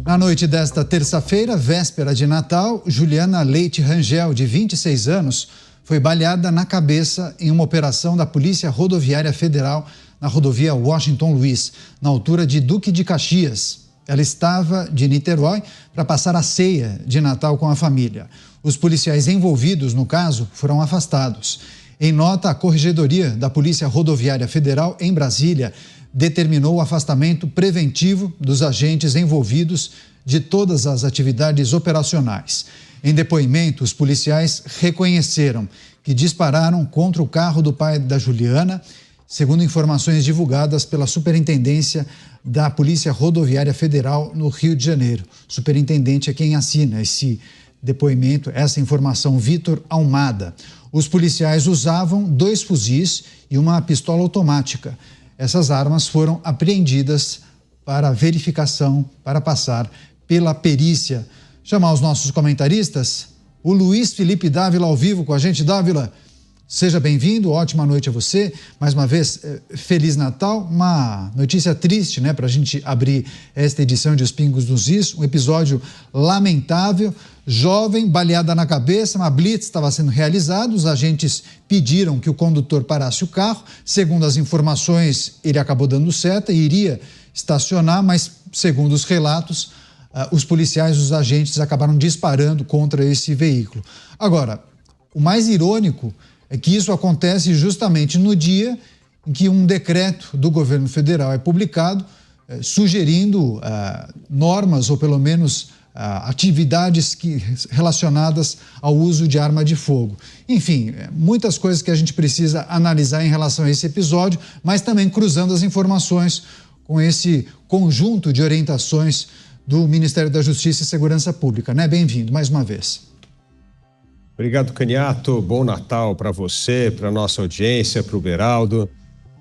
Na noite desta terça-feira, véspera de Natal, Juliana Leite Rangel, de 26 anos, foi baleada na cabeça em uma operação da Polícia Rodoviária Federal na rodovia Washington Luiz, na altura de Duque de Caxias. Ela estava de Niterói para passar a ceia de Natal com a família. Os policiais envolvidos no caso foram afastados. Em nota, a Corregedoria da Polícia Rodoviária Federal em Brasília determinou o afastamento preventivo dos agentes envolvidos de todas as atividades operacionais. Em depoimento, os policiais reconheceram que dispararam contra o carro do pai da Juliana, segundo informações divulgadas pela Superintendência da Polícia Rodoviária Federal no Rio de Janeiro. O superintendente é quem assina esse depoimento, essa informação, Vitor Almada. Os policiais usavam 2 fuzis e uma pistola automática. Essas armas foram apreendidas para verificação, para passar pela perícia. Chamar os nossos comentaristas, o Luiz Felipe Dávila ao vivo com a gente. Dávila, seja bem-vindo, ótima noite a você. Mais uma vez, Feliz Natal. Uma notícia triste, né, para a gente abrir esta edição de Os Pingos nos Is. Um episódio lamentável. Jovem, baleada na cabeça, uma blitz estava sendo realizada, os agentes pediram que o condutor parasse o carro. Segundo as informações, ele acabou dando seta e iria estacionar, mas, segundo os relatos, os policiais, os agentes acabaram disparando contra esse veículo. Agora, o mais irônico é que isso acontece justamente no dia em que um decreto do governo federal é publicado, sugerindo normas ou pelo menos atividades relacionadas ao uso de arma de fogo. Enfim, muitas coisas que a gente precisa analisar em relação a esse episódio, mas também cruzando as informações com esse conjunto de orientações do Ministério da Justiça e Segurança Pública, né? Bem-vindo mais uma vez. Obrigado, Caniato. Bom Natal para você, para a nossa audiência, para o Beraldo,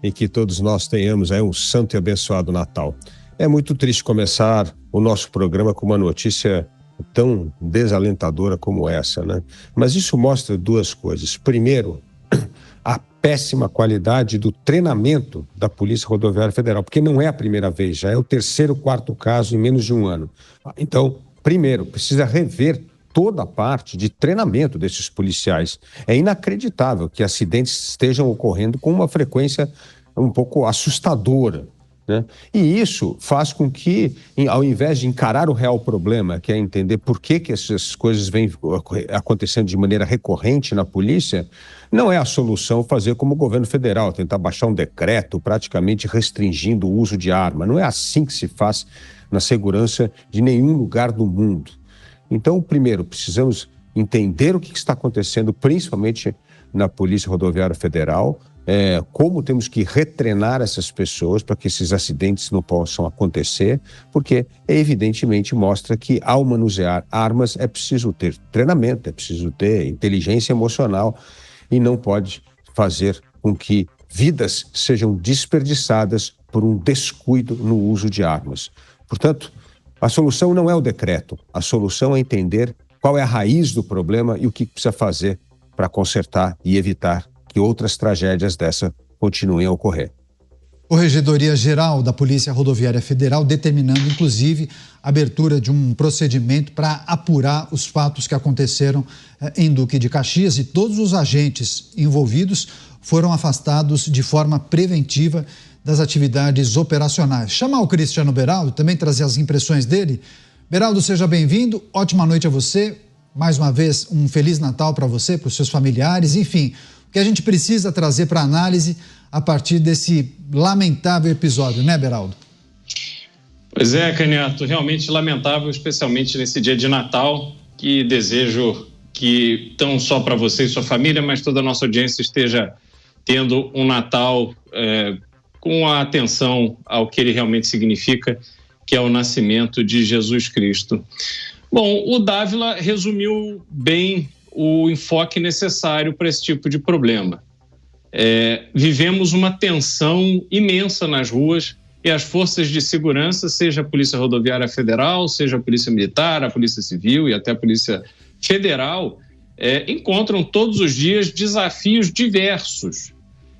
e que todos nós tenhamos aí um santo e abençoado Natal. É muito triste começar o nosso programa com uma notícia tão desalentadora como essa, né? Mas isso mostra 2 coisas. Primeiro, a péssima qualidade do treinamento da Polícia Rodoviária Federal, porque não é a primeira vez, já é o 3º, 4º caso em menos de um ano. Então, primeiro, precisa rever toda a parte de treinamento desses policiais. É inacreditável que acidentes estejam ocorrendo com uma frequência um pouco assustadora, né? E isso faz com que, ao invés de encarar o real problema, que é entender por que essas coisas vêm acontecendo de maneira recorrente na polícia, não é a solução fazer como o governo federal, tentar baixar um decreto praticamente restringindo o uso de arma. Não é assim que se faz na segurança de nenhum lugar do mundo. Então, primeiro, precisamos entender o que está acontecendo, principalmente na Polícia Rodoviária Federal, como temos que retreinar essas pessoas para que esses acidentes não possam acontecer, porque evidentemente mostra que ao manusear armas é preciso ter treinamento, é preciso ter inteligência emocional e não pode fazer com que vidas sejam desperdiçadas por um descuido no uso de armas. Portanto, a solução não é o decreto, a solução é entender qual é a raiz do problema e o que precisa fazer para consertar e evitar que outras tragédias dessa continuem a ocorrer. Corregedoria Geral da Polícia Rodoviária Federal determinando, inclusive, a abertura de um procedimento para apurar os fatos que aconteceram em Duque de Caxias, e todos os agentes envolvidos foram afastados de forma preventiva das atividades operacionais. Chamar o Cristiano Beraldo, também trazer as impressões dele. Beraldo, seja bem-vindo, ótima noite a você. Mais uma vez, um Feliz Natal para você, para os seus familiares, enfim, o que a gente precisa trazer para análise a partir desse lamentável episódio, né, Beraldo? Pois é, Caniato, realmente lamentável, especialmente nesse dia de Natal, que desejo que, não só para você e sua família, mas toda a nossa audiência esteja tendo um Natal com a atenção ao que ele realmente significa, que é o nascimento de Jesus Cristo. Bom, o Dávila resumiu bem o enfoque necessário para esse tipo de problema. Vivemos uma tensão imensa nas ruas e as forças de segurança, seja a Polícia Rodoviária Federal, seja a Polícia Militar, a Polícia Civil e até a Polícia Federal, encontram todos os dias desafios diversos.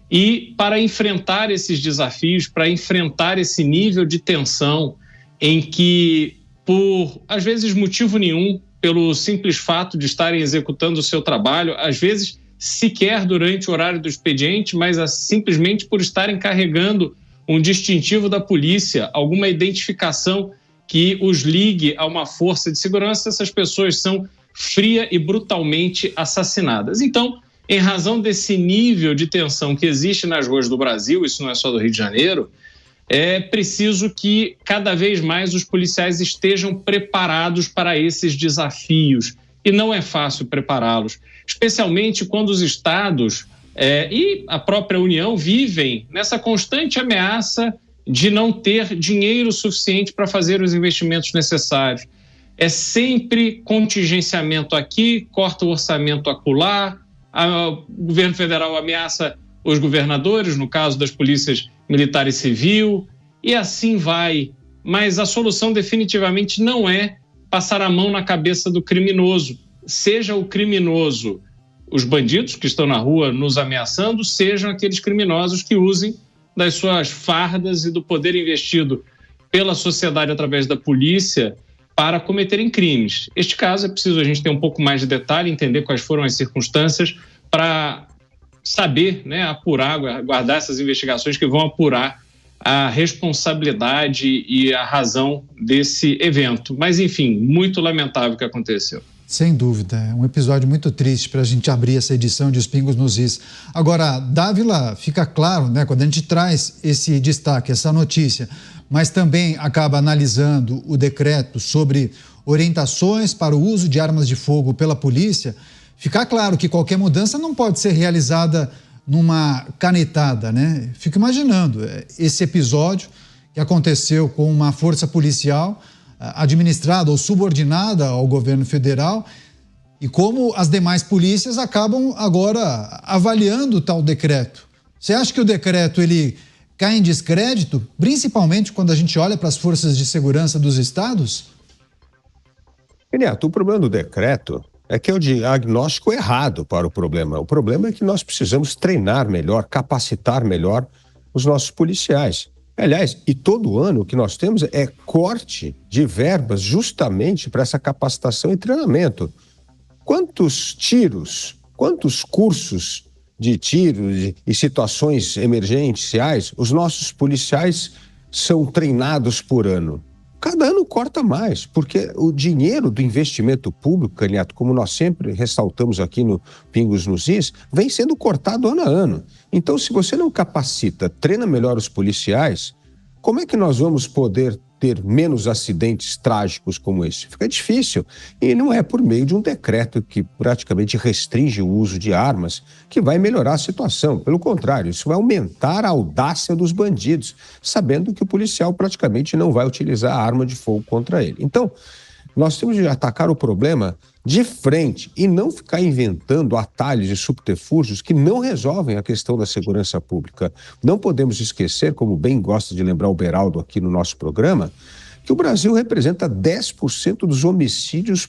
E para enfrentar esses desafios, para enfrentar esse nível de tensão em que por, às vezes, motivo nenhum, pelo simples fato de estarem executando o seu trabalho, às vezes sequer durante o horário do expediente, mas simplesmente por estarem carregando um distintivo da polícia, alguma identificação que os ligue a uma força de segurança, essas pessoas são fria e brutalmente assassinadas. Então, em razão desse nível de tensão que existe nas ruas do Brasil, isso não é só do Rio de Janeiro, é preciso que cada vez mais os policiais estejam preparados para esses desafios. E não é fácil prepará-los, especialmente quando os estados e a própria União vivem nessa constante ameaça de não ter dinheiro suficiente para fazer os investimentos necessários. É sempre contingenciamento aqui, corta o orçamento acolá, o governo federal ameaça os governadores, no caso das polícias militar e civil, e assim vai. Mas a solução definitivamente não é passar a mão na cabeça do criminoso. Seja o criminoso, os bandidos que estão na rua nos ameaçando, sejam aqueles criminosos que usem das suas fardas e do poder investido pela sociedade através da polícia para cometerem crimes. Este caso é preciso a gente ter um pouco mais de detalhe, entender quais foram as circunstâncias para saber, apurar, guardar essas investigações que vão apurar a responsabilidade e a razão desse evento. Mas, enfim, muito lamentável o que aconteceu. Sem dúvida, é um episódio muito triste para a gente abrir essa edição de Os Pingos nos Is. Agora, Dávila, fica claro, quando a gente traz esse destaque, essa notícia, mas também acaba analisando o decreto sobre orientações para o uso de armas de fogo pela polícia, fica claro que qualquer mudança não pode ser realizada numa canetada, Fico imaginando esse episódio que aconteceu com uma força policial administrada ou subordinada ao governo federal e como as demais polícias acabam agora avaliando tal decreto. Você acha que o decreto ele cai em descrédito, principalmente quando a gente olha para as forças de segurança dos estados? Renato, o problema do decreto é que é o diagnóstico errado para o problema. O problema é que nós precisamos treinar melhor, capacitar melhor os nossos policiais. Aliás, e todo ano o que nós temos é corte de verbas justamente para essa capacitação e treinamento. Quantos tiros, quantos cursos de tiro e situações emergenciais os nossos policiais são treinados por ano? Cada ano corta mais, porque o dinheiro do investimento público, Caniato, como nós sempre ressaltamos aqui no Pingos nos Is, vem sendo cortado ano a ano. Então, se você não capacita, treina melhor os policiais, como é que nós vamos poder ter menos acidentes trágicos como esse? Fica difícil. E não é por meio de um decreto que praticamente restringe o uso de armas que vai melhorar a situação. Pelo contrário, isso vai aumentar a audácia dos bandidos, sabendo que o policial praticamente não vai utilizar a arma de fogo contra ele. Então, nós temos de atacar o problema de frente e não ficar inventando atalhos e subterfúgios que não resolvem a questão da segurança pública. Não podemos esquecer, como bem gosta de lembrar o Beraldo aqui no nosso programa, que o Brasil representa 10% dos homicídios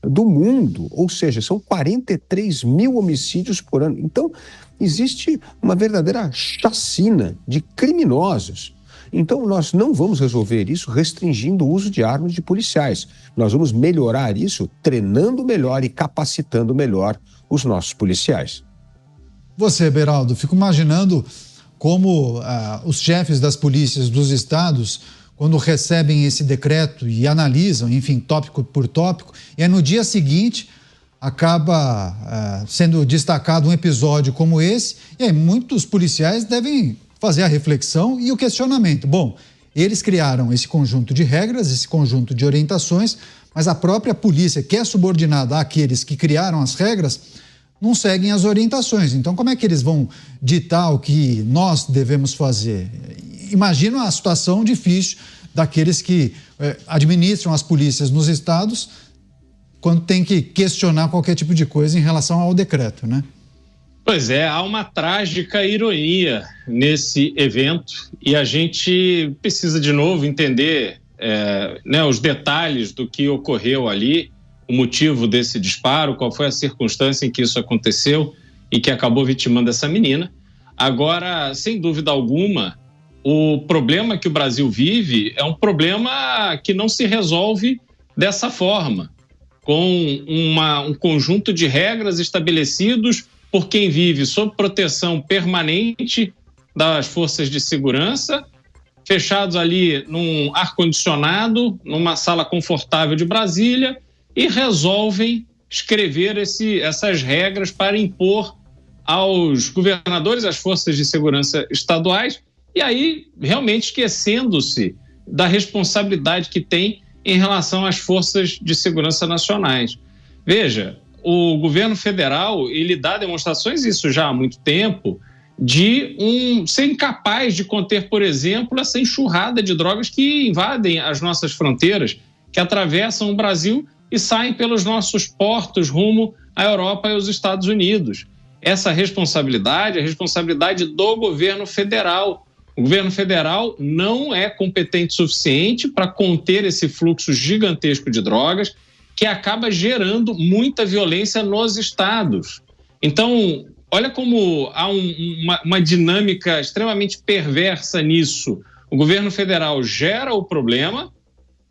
do mundo, ou seja, são 43 mil homicídios por ano. Então, existe uma verdadeira chacina de criminosos. Então, nós não vamos resolver isso restringindo o uso de armas de policiais. Nós vamos melhorar isso treinando melhor e capacitando melhor os nossos policiais. Você, Beraldo, fico imaginando como os chefes das polícias dos estados, quando recebem esse decreto e analisam, enfim, tópico por tópico, e aí no dia seguinte acaba sendo destacado um episódio como esse, e aí muitos policiais devem fazer a reflexão e o questionamento. Bom, eles criaram esse conjunto de regras, esse conjunto de orientações, mas a própria polícia, que é subordinada àqueles que criaram as regras, não seguem as orientações. Então, como é que eles vão ditar o que nós devemos fazer? Imagino a situação difícil daqueles que administram as polícias nos estados quando tem que questionar qualquer tipo de coisa em relação ao decreto, Pois é, há uma trágica ironia nesse evento e a gente precisa de novo entender os detalhes do que ocorreu ali, o motivo desse disparo, qual foi a circunstância em que isso aconteceu e que acabou vitimando essa menina. Agora, sem dúvida alguma, o problema que o Brasil vive é um problema que não se resolve dessa forma, com um conjunto de regras estabelecidos por quem vive sob proteção permanente das forças de segurança, fechados ali num ar-condicionado, numa sala confortável de Brasília, e resolvem escrever essas regras para impor aos governadores, às forças de segurança estaduais, e aí realmente esquecendo-se da responsabilidade que tem em relação às forças de segurança nacionais. Veja, o governo federal, ele dá demonstrações, isso já há muito tempo, de ser incapaz de conter, por exemplo, essa enxurrada de drogas que invadem as nossas fronteiras, que atravessam o Brasil e saem pelos nossos portos rumo à Europa e aos Estados Unidos. Essa responsabilidade é a responsabilidade do governo federal. O governo federal não é competente o suficiente para conter esse fluxo gigantesco de drogas que acaba gerando muita violência nos estados. Então, olha como há uma dinâmica extremamente perversa nisso. O governo federal gera o problema,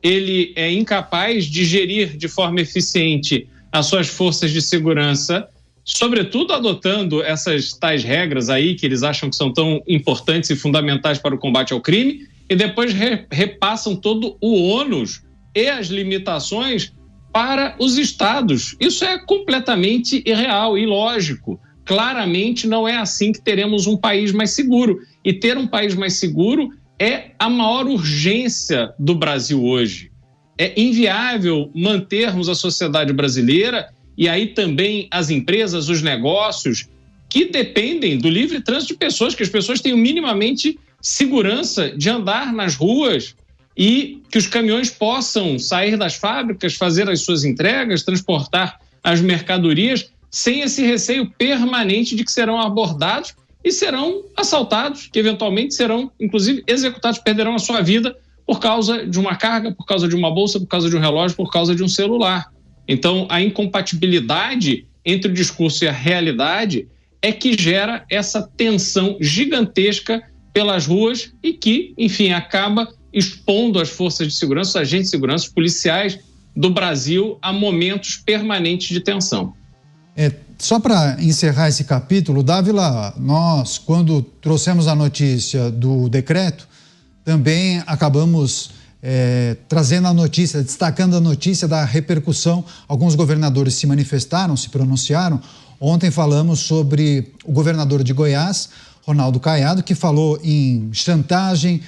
ele é incapaz de gerir de forma eficiente as suas forças de segurança, sobretudo adotando essas tais regras aí que eles acham que são tão importantes e fundamentais para o combate ao crime, e depois repassam todo o ônus e as limitações para os estados. Isso é completamente irreal, ilógico. Claramente não é assim que teremos um país mais seguro. E ter um país mais seguro é a maior urgência do Brasil hoje. É inviável mantermos a sociedade brasileira e aí também as empresas, os negócios, que dependem do livre trânsito de pessoas, que as pessoas tenham minimamente segurança de andar nas ruas e que os caminhões possam sair das fábricas, fazer as suas entregas, transportar as mercadorias, sem esse receio permanente de que serão abordados e serão assaltados, que eventualmente serão, inclusive, executados, perderão a sua vida por causa de uma carga, por causa de uma bolsa, por causa de um relógio, por causa de um celular. Então, a incompatibilidade entre o discurso e a realidade é que gera essa tensão gigantesca pelas ruas e que, enfim, acaba expondo as forças de segurança, os agentes de segurança, os policiais do Brasil a momentos permanentes de tensão. Só para encerrar esse capítulo, Dávila, nós, quando trouxemos a notícia do decreto, também acabamos trazendo a notícia, destacando a notícia da repercussão. Alguns governadores se manifestaram, se pronunciaram. Ontem falamos sobre o governador de Goiás, Ronaldo Caiado, que falou em chantagem,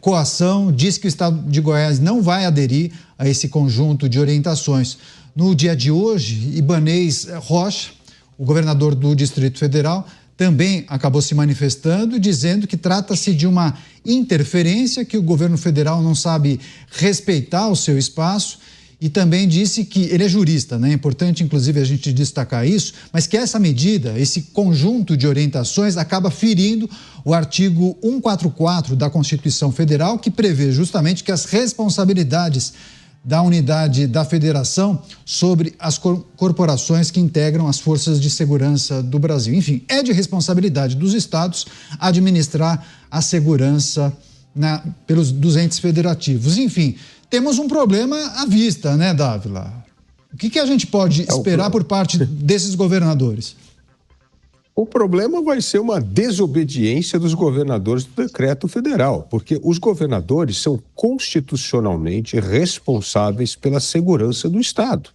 coação, disse que o estado de Goiás não vai aderir a esse conjunto de orientações. No dia de hoje, Ibanez Rocha, o governador do Distrito Federal, também acabou se manifestando, dizendo que trata-se de uma interferência, que o governo federal não sabe respeitar o seu espaço, e também disse que ele é jurista, né? É importante, inclusive, a gente destacar isso, mas que essa medida, esse conjunto de orientações, acaba ferindo o artigo 144 da Constituição Federal, que prevê justamente que as responsabilidades da unidade da federação sobre as corporações que integram as forças de segurança do Brasil. Enfim, é de responsabilidade dos estados administrar a segurança dos entes federativos. Enfim, temos um problema à vista, né, Dávila? O que a gente pode esperar por parte desses governadores? O problema vai ser uma desobediência dos governadores do decreto federal, porque os governadores são constitucionalmente responsáveis pela segurança do Estado.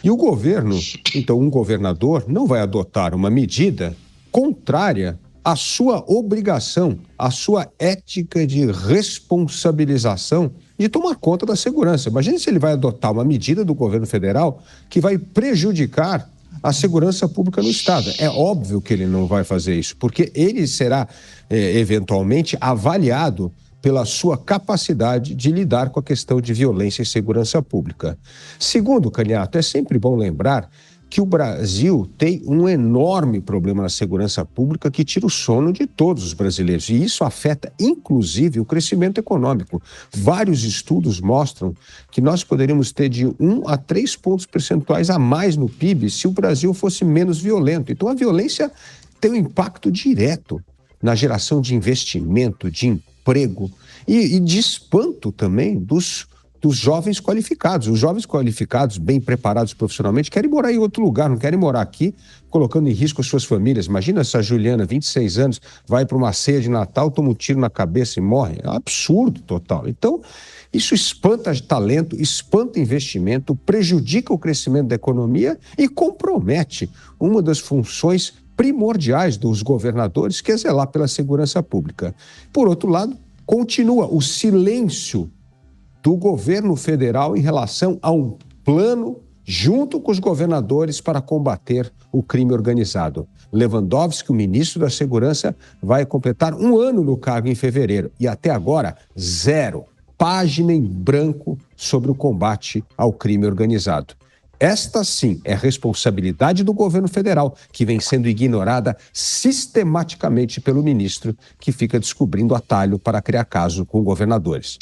E o governo, então um governador, não vai adotar uma medida contrária à sua obrigação, à sua ética de responsabilização de tomar conta da segurança. Imagine se ele vai adotar uma medida do governo federal que vai prejudicar a segurança pública no Estado. É óbvio que ele não vai fazer isso, porque ele será, eventualmente, avaliado pela sua capacidade de lidar com a questão de violência e segurança pública. Segundo, Caniato, é sempre bom lembrar que o Brasil tem um enorme problema na segurança pública que tira o sono de todos os brasileiros. E isso afeta, inclusive, o crescimento econômico. Vários estudos mostram que nós poderíamos ter de 1 a 3 pontos percentuais a mais no PIB se o Brasil fosse menos violento. Então, a violência tem um impacto direto na geração de investimento, de emprego e de espanto também dos jovens qualificados. Os jovens qualificados, bem preparados profissionalmente, querem morar em outro lugar, não querem morar aqui, colocando em risco as suas famílias. Imagina essa Juliana, 26 anos, vai para uma ceia de Natal, toma um tiro na cabeça e morre. É um absurdo total. Então, isso espanta talento, espanta investimento, prejudica o crescimento da economia e compromete uma das funções primordiais dos governadores, que é zelar pela segurança pública. Por outro lado, continua o silêncio do governo federal em relação a um plano junto com os governadores para combater o crime organizado. Lewandowski, o ministro da Segurança, vai completar 1 ano no cargo em fevereiro e até agora, 0 página em branco sobre o combate ao crime organizado. Esta, sim, é responsabilidade do governo federal, que vem sendo ignorada sistematicamente pelo ministro, que fica descobrindo atalho para criar caso com governadores.